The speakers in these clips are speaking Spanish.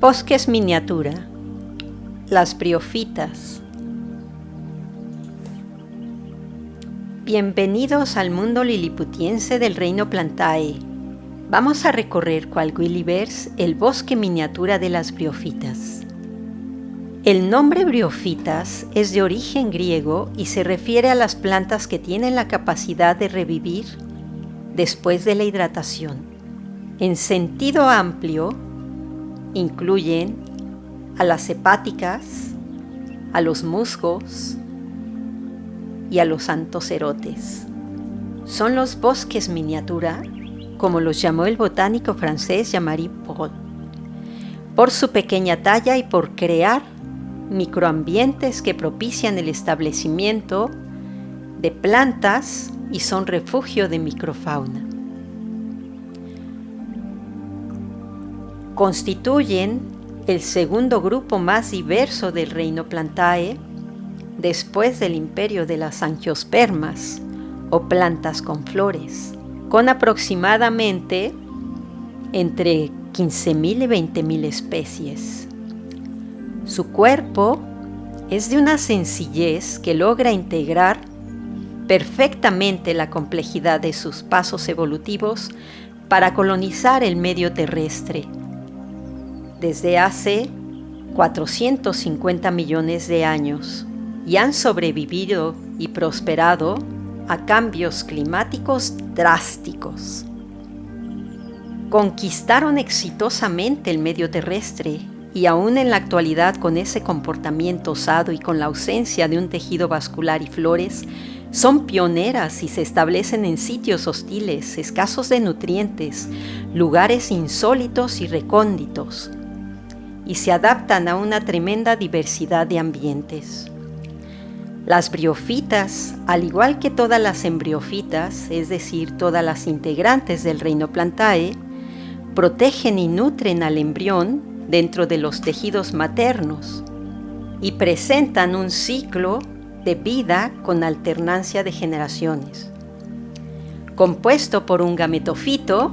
Bosques miniatura. Las briófitas. Bienvenidos al mundo liliputiense del reino Plantae. Vamos a recorrer cual Gulliver's el bosque miniatura de las briófitas. El nombre briófitas es de origen griego y se refiere a las plantas que tienen la capacidad de revivir después de la hidratación. En sentido amplio, incluyen a las hepáticas, a los musgos y a los antocerotes. Son los bosques miniatura, como los llamó el botánico francés Jean-Marie Paul, por su pequeña talla y por crear microambientes que propician el establecimiento de plantas y son refugio de microfauna. Constituyen el segundo grupo más diverso del reino Plantae, después del imperio de las angiospermas o plantas con flores, con aproximadamente entre 15.000 y 20.000 especies. Su cuerpo es de una sencillez que logra integrar perfectamente la complejidad de sus pasos evolutivos para colonizar el medio terrestre. Desde hace 450 millones de años y han sobrevivido y prosperado a cambios climáticos drásticos. Conquistaron exitosamente el medio terrestre y aún en la actualidad con ese comportamiento osado y con la ausencia de un tejido vascular y flores, son pioneras y se establecen en sitios hostiles, escasos de nutrientes, lugares insólitos y recónditos, y se adaptan a una tremenda diversidad de ambientes. Las briófitas, al igual que todas las embriófitas, es decir, todas las integrantes del reino Plantae, protegen y nutren al embrión dentro de los tejidos maternos y presentan un ciclo de vida con alternancia de generaciones. Compuesto por un gametofito,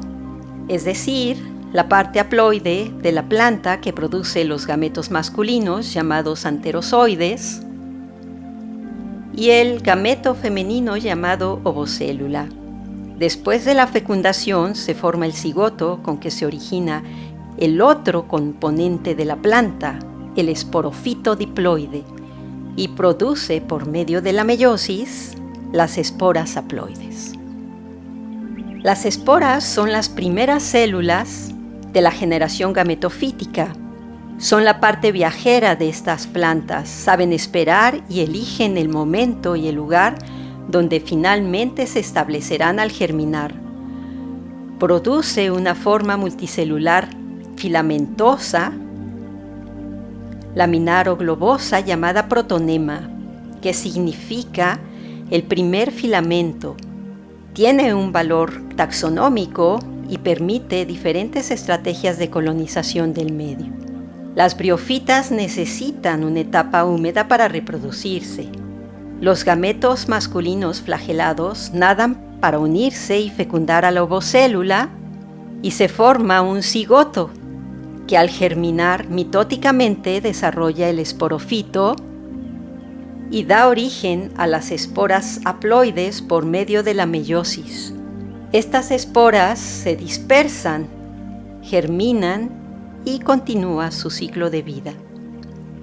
es decir, la parte haploide de la planta que produce los gametos masculinos llamados anterozoides y el gameto femenino llamado ovocélula. Después de la fecundación se forma el cigoto con que se origina el otro componente de la planta, el esporofito diploide, y produce por medio de la meiosis las esporas haploides. Las esporas son las primeras células de la generación gametofítica. Son la parte viajera de estas plantas, saben esperar y eligen el momento y el lugar donde finalmente se establecerán al germinar. Produce una forma multicelular filamentosa, laminar o globosa llamada protonema, que significa el primer filamento. Tiene un valor taxonómico y permite diferentes estrategias de colonización del medio. Las briófitas necesitan una etapa húmeda para reproducirse. Los gametos masculinos flagelados nadan para unirse y fecundar a la ovocélula y se forma un cigoto que al germinar mitóticamente desarrolla el esporofito y da origen a las esporas haploides por medio de la meiosis. Estas esporas se dispersan, germinan y continúa su ciclo de vida.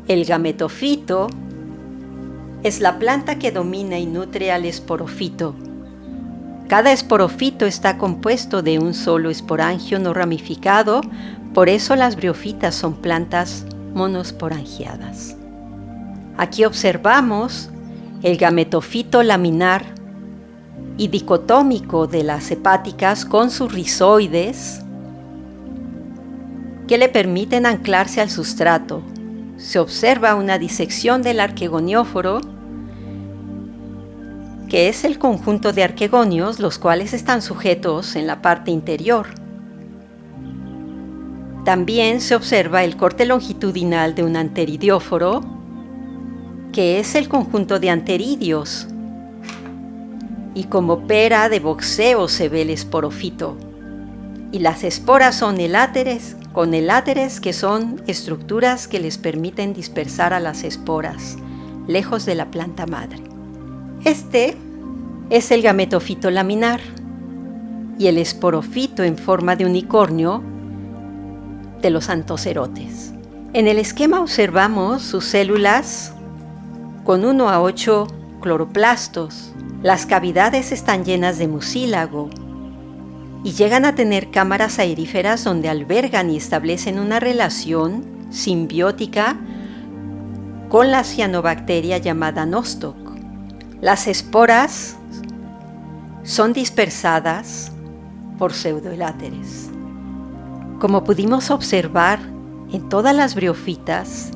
El gametofito es la planta que domina y nutre al esporofito. Cada esporofito está compuesto de un solo esporangio no ramificado, por eso las briófitas son plantas monosporangiadas. Aquí observamos el gametofito laminar y dicotómico de las hepáticas con sus rizoides que le permiten anclarse al sustrato. Se observa una disección del arquegonióforo, que es el conjunto de arquegonios los cuales están sujetos en la parte interior. También se observa el corte longitudinal de un anteridióforo, que es el conjunto de anteridios, y como pera de boxeo se ve el esporofito, y las esporas son eláteres con eláteres, que son estructuras que les permiten dispersar a las esporas, lejos de la planta madre. Este es el gametofito laminar y el esporofito en forma de unicornio de los anthocerotes. En el esquema observamos sus células con 1 a 8 cloroplastos. Las cavidades están llenas de mucílago y llegan a tener cámaras aeríferas donde albergan y establecen una relación simbiótica con la cianobacteria llamada Nostoc. Las esporas son dispersadas por pseudoeláteres. Como pudimos observar en todas las briofitas,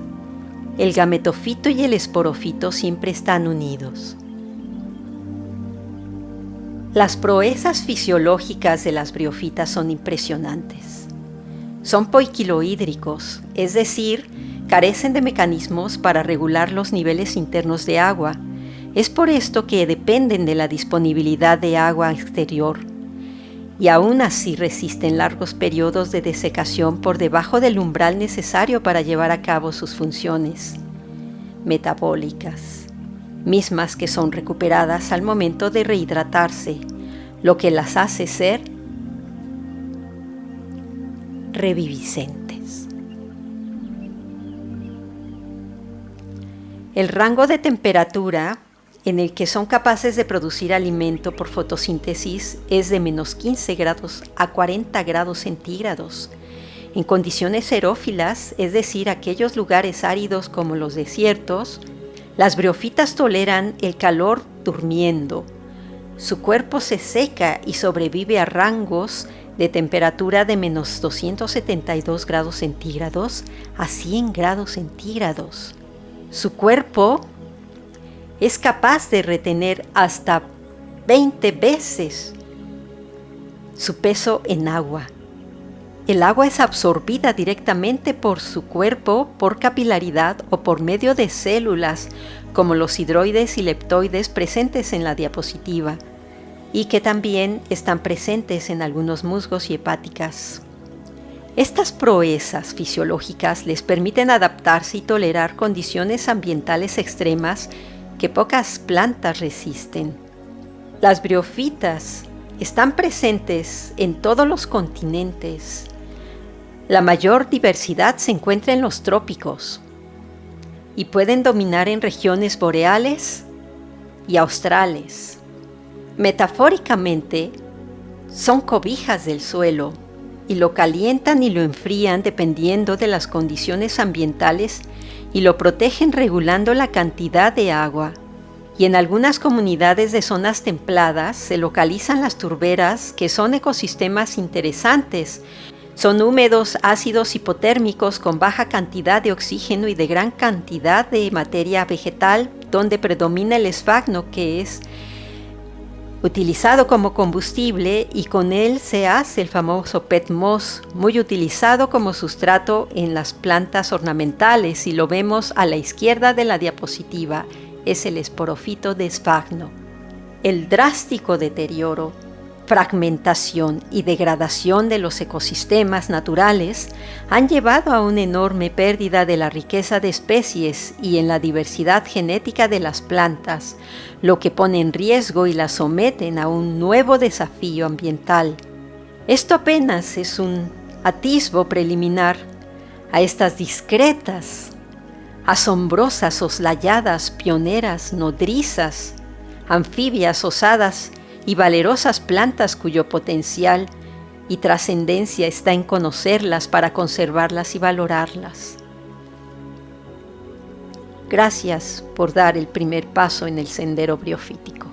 el gametofito y el esporofito siempre están unidos. Las proezas fisiológicas de las briofitas son impresionantes. Son poiquilohídricos, es decir, carecen de mecanismos para regular los niveles internos de agua. Es por esto que dependen de la disponibilidad de agua exterior y aún así resisten largos periodos de desecación por debajo del umbral necesario para llevar a cabo sus funciones metabólicas, mismas que son recuperadas al momento de rehidratarse, lo que las hace ser reviviscentes. El rango de temperatura en el que son capaces de producir alimento por fotosíntesis es de menos 15 grados a 40 grados centígrados. En condiciones xerófilas, es decir, aquellos lugares áridos como los desiertos, las briofitas toleran el calor durmiendo. Su cuerpo se seca y sobrevive a rangos de temperatura de menos 272 grados centígrados a 100 grados centígrados. Su cuerpo es capaz de retener hasta 20 veces su peso en agua. El agua es absorbida directamente por su cuerpo por capilaridad o por medio de células como los hidroides y leptoides presentes en la diapositiva y que también están presentes en algunos musgos y hepáticas. Estas proezas fisiológicas les permiten adaptarse y tolerar condiciones ambientales extremas que pocas plantas resisten. Las briofitas están presentes en todos los continentes. La mayor diversidad se encuentra en los trópicos y pueden dominar en regiones boreales y australes. Metafóricamente, son cobijas del suelo y lo calientan y lo enfrían dependiendo de las condiciones ambientales y lo protegen regulando la cantidad de agua. Y en algunas comunidades de zonas templadas se localizan las turberas, que son ecosistemas interesantes. Son húmedos, ácidos, hipotérmicos, con baja cantidad de oxígeno y de gran cantidad de materia vegetal, donde predomina el esfagno, que es utilizado como combustible, y con él se hace el famoso peat moss, muy utilizado como sustrato en las plantas ornamentales, y lo vemos a la izquierda de la diapositiva. Es el esporofito de esfagno. El drástico deterioro, fragmentación y degradación de los ecosistemas naturales han llevado a una enorme pérdida de la riqueza de especies y en la diversidad genética de las plantas, lo que pone en riesgo y las someten a un nuevo desafío ambiental. Esto apenas es un atisbo preliminar a estas discretas, asombrosas, soslayadas, pioneras, nodrizas, anfibias, osadas y valerosas plantas cuyo potencial y trascendencia está en conocerlas para conservarlas y valorarlas. Gracias por dar el primer paso en el sendero briofítico.